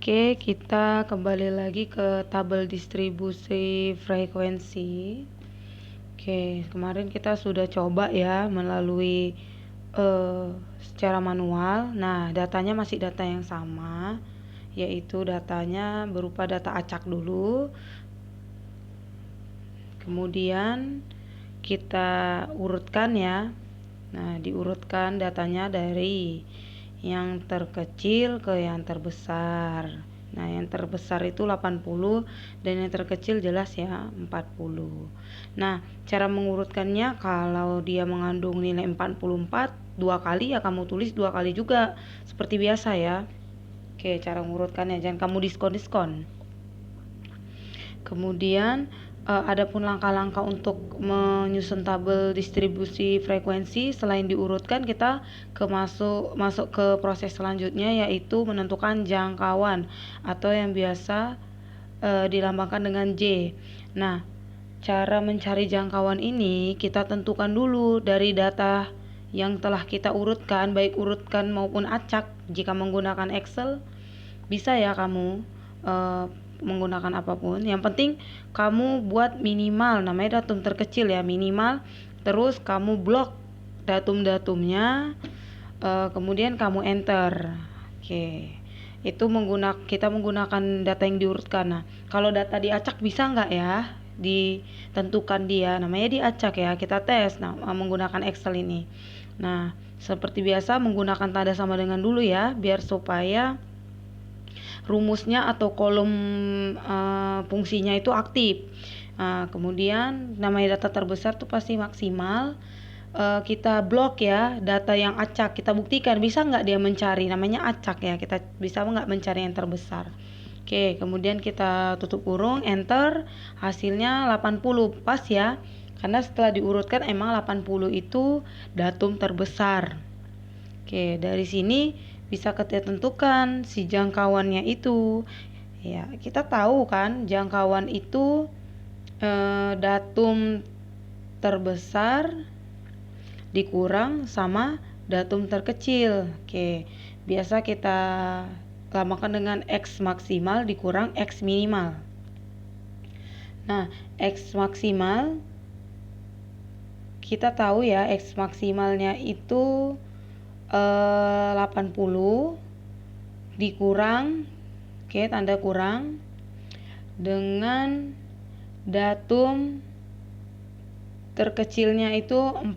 Oke, kita kembali lagi ke tabel distribusi frekuensi. Oke, kemarin kita sudah coba ya melalui secara manual. Nah, datanya masih data yang sama, yaitu datanya berupa data acak dulu. Kemudian kita urutkan ya. Nah, diurutkan datanya dari yang terkecil ke yang terbesar. Nah, yang terbesar itu 80 dan yang terkecil jelas ya 40. Nah, cara mengurutkannya kalau dia mengandung nilai 44 dua kali ya kamu tulis dua kali juga seperti biasa ya. Oke, cara mengurutkannya jangan kamu diskon-diskon. Kemudian adapun langkah-langkah untuk menyusun tabel distribusi frekuensi selain diurutkan, kita masuk ke proses selanjutnya, yaitu menentukan jangkauan atau yang biasa dilambangkan dengan J. Nah, cara mencari jangkauan ini kita tentukan dulu dari data yang telah kita urutkan, baik urutkan maupun acak. Jika menggunakan Excel bisa ya kamu menggunakan apapun. Yang penting kamu buat minimal, namanya datum terkecil ya, minimal. Terus kamu blok datum-datumnya, kemudian kamu enter. Oke, itu kita menggunakan data yang diurutkan. Nah, kalau data diacak bisa nggak ya ditentukan dia, namanya diacak ya, kita tes menggunakan Excel ini. Nah, seperti biasa menggunakan tanda sama dengan dulu ya, biar supaya rumusnya atau kolom fungsinya itu aktif. Kemudian namanya data terbesar tuh pasti maksimal. Kita blok ya data yang acak, kita buktikan bisa nggak dia mencari, namanya acak ya, kita bisa nggak mencari yang terbesar. Oke, kemudian kita tutup kurung, enter, hasilnya 80, pas ya, karena setelah diurutkan emang 80 itu datum terbesar. Oke, dari sini bisa kita tentukan si jangkauannya itu. Ya, kita tahu kan jangkauan itu datum terbesar dikurang sama datum terkecil. Oke, biasa kita lamakan dengan X maksimal dikurang X minimal. Nah, X maksimal kita tahu ya, X maksimalnya itu 80 dikurang, oke, tanda kurang, dengan datum terkecilnya itu 40.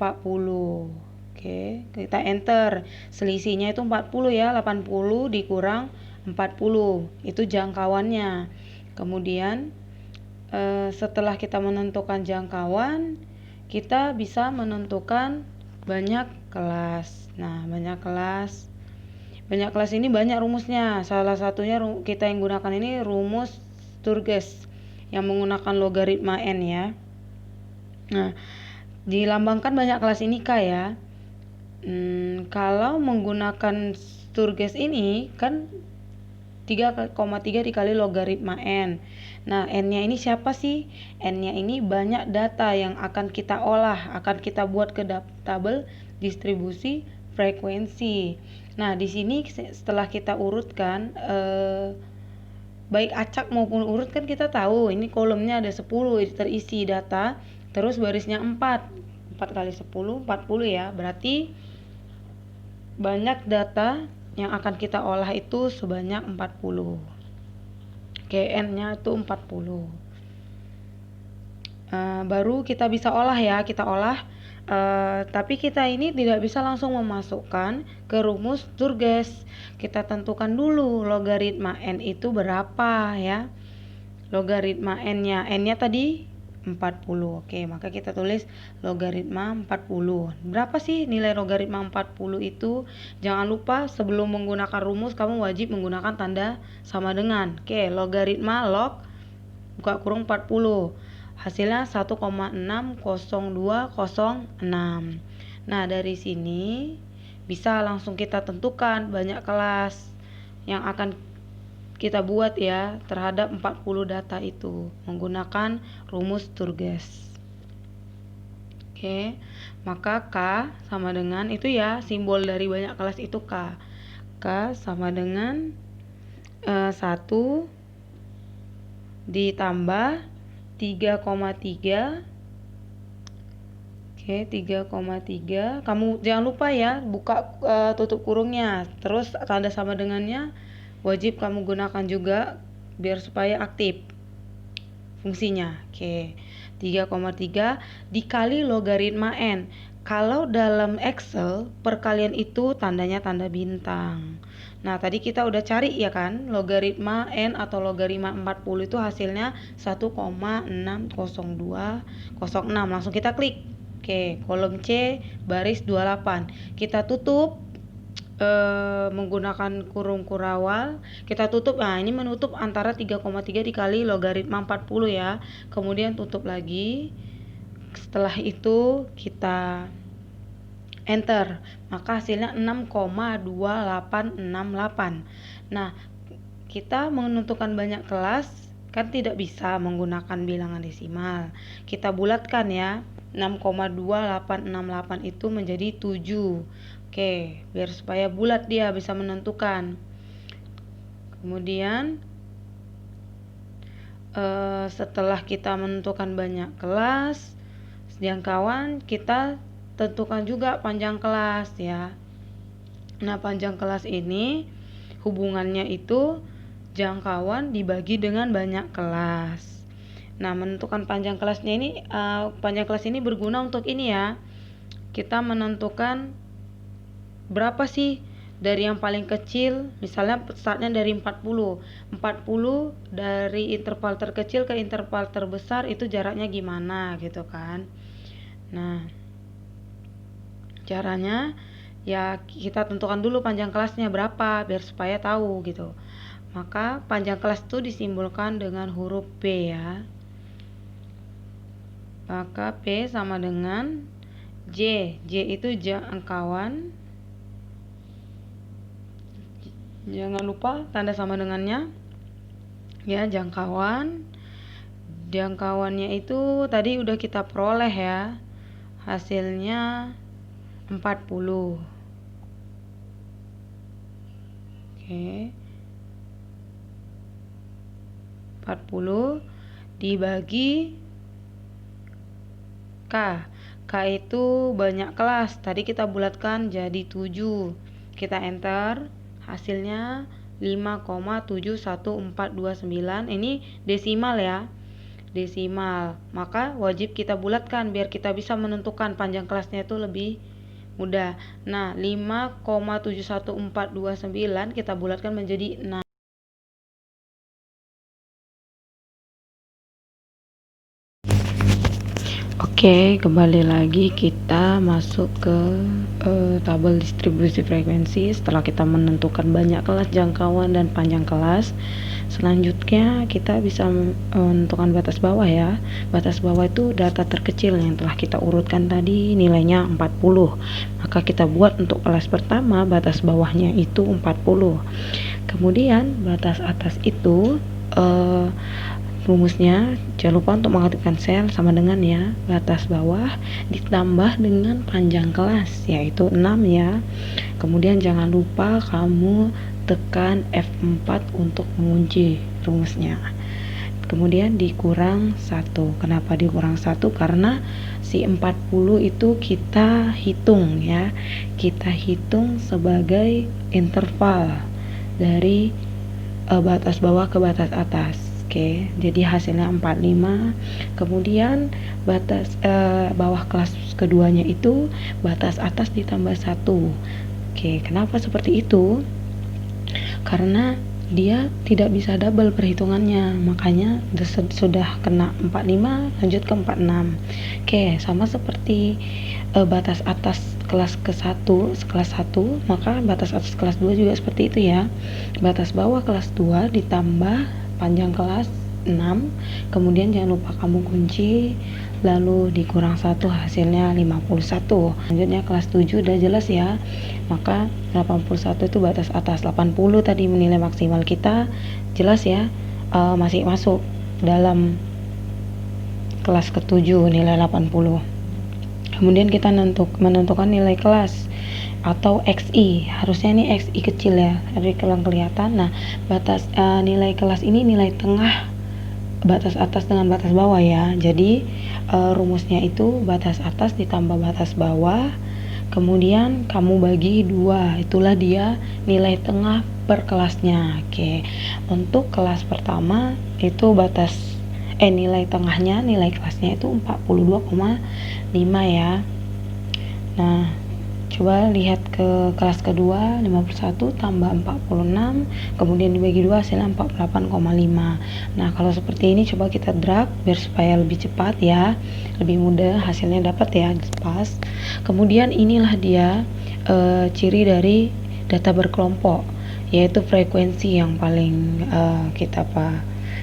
Oke, kita enter. Selisihnya itu 40 ya, 80 dikurang 40. Itu jangkauannya. Kemudian setelah kita menentukan jangkauan, kita bisa menentukan banyak kelas. Nah, banyak kelas ini banyak rumusnya. Salah satunya kita yang gunakan ini rumus Sturges yang menggunakan logaritma n ya. Nah, dilambangkan banyak kelas ini K ya. Kalau menggunakan Sturges ini kan 3,3 dikali logaritma n. Nah, n-nya ini siapa sih? N-nya ini banyak data yang akan kita olah, akan kita buat ke tabel distribusi frekuensi. Nah, di sini setelah kita urutkan baik acak maupun urut kan kita tahu ini kolomnya ada 10 terisi data, terus barisnya 4 kali 10 40 ya, berarti banyak data yang akan kita olah itu sebanyak 40. N-nya itu 40. Baru kita bisa olah ya, kita olah. Tapi kita ini tidak bisa langsung memasukkan ke rumus Sturges. Kita tentukan dulu logaritma n itu berapa ya. Logaritma n-nya tadi 40. Oke, maka kita tulis logaritma 40. Berapa sih nilai logaritma 40 itu? Jangan lupa sebelum menggunakan rumus kamu wajib menggunakan tanda sama dengan. Oke, logaritma log buka kurung 40. Hasilnya 1,60206. Nah, dari sini bisa langsung kita tentukan banyak kelas yang akan kita buat ya terhadap 40 data itu menggunakan rumus Sturges. Oke, maka K sama dengan itu ya, simbol dari banyak kelas itu K. K sama dengan 1 ditambah 3,3. Oke, 3,3. Kamu jangan lupa ya, buka tutup kurungnya. Terus tanda sama dengannya wajib kamu gunakan juga biar supaya aktif fungsinya. Oke, 3,3 dikali logaritma N. Kalau dalam Excel, perkalian itu tandanya tanda bintang. Nah, tadi kita udah cari ya kan, logaritma N atau logaritma 40 itu hasilnya 1,60206. Langsung kita klik. Oke, kolom C baris 28. Kita tutup menggunakan kurung kurawal. Kita tutup. Nah, ini menutup antara 3,3 dikali logaritma 40 ya. Kemudian tutup lagi. Setelah itu kita enter. Maka hasilnya 6,2868. Nah, kita menentukan banyak kelas kan tidak bisa menggunakan bilangan desimal. Kita bulatkan ya. 6,2868 itu menjadi 7. Oke, biar supaya bulat dia bisa menentukan. Kemudian setelah kita menentukan banyak kelas jangkauan, kita tentukan juga panjang kelas ya. Nah, panjang kelas ini hubungannya itu jangkauan dibagi dengan banyak kelas. Nah, menentukan panjang kelasnya ini, panjang kelas ini berguna untuk ini ya. Kita menentukan berapa sih dari yang paling kecil, misalnya startnya dari 40 dari interval terkecil ke interval terbesar itu jaraknya gimana gitu kan. Nah, caranya ya kita tentukan dulu panjang kelasnya berapa biar supaya tahu gitu. Maka panjang kelas itu disimbolkan dengan huruf P ya. Maka P sama dengan J. J itu jangkauan. Jangan lupa tanda sama dengannya. Ya, jangkauan. Jangkauannya itu tadi udah kita peroleh ya. Hasilnya 40. Oke. 40 dibagi K. K itu banyak kelas. Tadi kita bulatkan jadi 7. Kita enter. Hasilnya 5,71429. Ini desimal ya. Desimal. Maka wajib kita bulatkan biar kita bisa menentukan panjang kelasnya itu lebih mudah. Nah, 5,71429 kita bulatkan menjadi 6. Oke, kembali lagi kita masuk ke tabel distribusi frekuensi. Setelah kita menentukan banyak kelas, jangkauan, dan panjang kelas, selanjutnya kita bisa menentukan batas bawah ya. Batas bawah itu data terkecil yang telah kita urutkan tadi, nilainya 40. Maka kita buat untuk kelas pertama, batas bawahnya itu 40. Kemudian batas atas itu rumusnya jangan lupa untuk mengaktifkan sel sama dengan ya, batas bawah ditambah dengan panjang kelas yaitu 6 ya. Kemudian jangan lupa kamu tekan F4 untuk mengunci rumusnya. Kemudian dikurang 1. Kenapa dikurang 1? Karena si 40 itu kita hitung ya. Kita hitung sebagai interval dari batas bawah ke batas atas. Oke, jadi hasilnya 45. Kemudian batas bawah kelas keduanya itu batas atas ditambah 1. Oke, kenapa seperti itu? Karena dia tidak bisa double perhitungannya, makanya sudah kena 45 lanjut ke 46. Oke, sama seperti batas atas kelas ke-1, kelas 1, maka batas atas kelas 2 juga seperti itu ya. Batas bawah kelas 2 ditambah panjang kelas 6, kemudian jangan lupa kamu kunci, lalu dikurang 1 hasilnya 51. Selanjutnya kelas 7 udah jelas ya, maka 81 itu batas atas. 80 tadi nilai maksimal kita jelas ya, masih masuk dalam kelas ke-7 nilai 80. Kemudian kita menentukan nilai kelas. atau XI, harusnya ini XI kecil ya, dari kelihatan. Nah, batas nilai kelas ini nilai tengah batas atas dengan batas bawah ya. Jadi rumusnya itu batas atas ditambah batas bawah, kemudian kamu bagi 2, itulah dia nilai tengah per kelasnya. Oke, untuk kelas pertama itu nilai tengahnya, nilai kelasnya itu 42,5 ya. Nah, coba lihat ke kelas kedua, 51 tambah 46, kemudian dibagi 2 hasilnya 48,5. Nah, kalau seperti ini coba kita drag biar supaya lebih cepat ya, lebih mudah hasilnya dapat ya, pas. Kemudian inilah dia ciri dari data berkelompok, yaitu frekuensi yang paling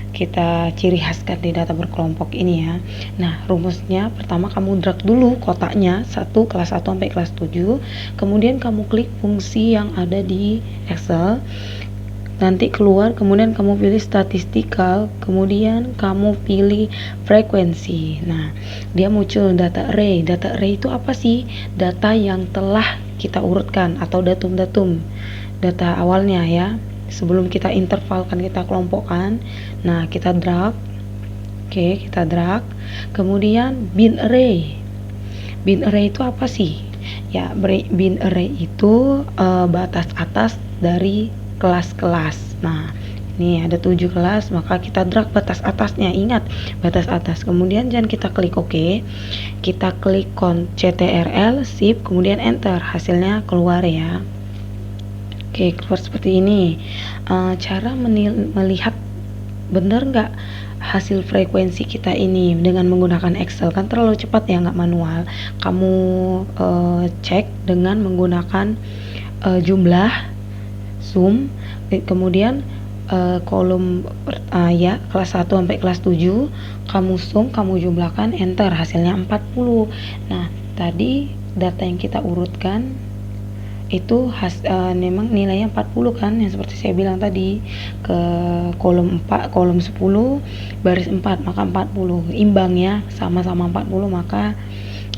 kita ciri khaskan di data berkelompok ini ya. Nah, rumusnya pertama kamu drag dulu kotaknya kelas 1 sampai kelas 7, kemudian kamu klik fungsi yang ada di Excel, nanti keluar, kemudian kamu pilih statistikal, kemudian kamu pilih frekuensi. Nah, dia muncul data array. Data array itu apa sih? Data yang telah kita urutkan atau datum-datum data awalnya ya, sebelum kita intervalkan, kita kelompokkan. Nah, kita drag. Oke, kita drag. Kemudian bin array. Bin array itu apa sih? Ya, bin array itu batas atas dari kelas-kelas. Nah, ini ada 7 kelas, maka kita drag batas atasnya. Ingat, batas atas. Kemudian jangan kita klik OK. Kita klik CTRL, Shift, kemudian Enter. Hasilnya keluar ya. Oke, keluar seperti ini. Cara melihat benar nggak hasil frekuensi kita ini dengan menggunakan Excel, kan terlalu cepat ya, nggak manual. Kamu cek dengan menggunakan jumlah, sum, kemudian kolom ya, kelas 1 sampai kelas 7 kamu sum, kamu jumlahkan, enter, hasilnya 40. Nah, tadi data yang kita urutkan itu memang nilainya 40 kan, yang seperti saya bilang tadi, ke kolom 10 baris 4, maka 40 imbang ya, sama-sama 40. Maka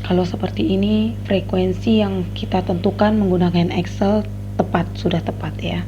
kalau seperti ini frekuensi yang kita tentukan menggunakan Excel sudah tepat ya.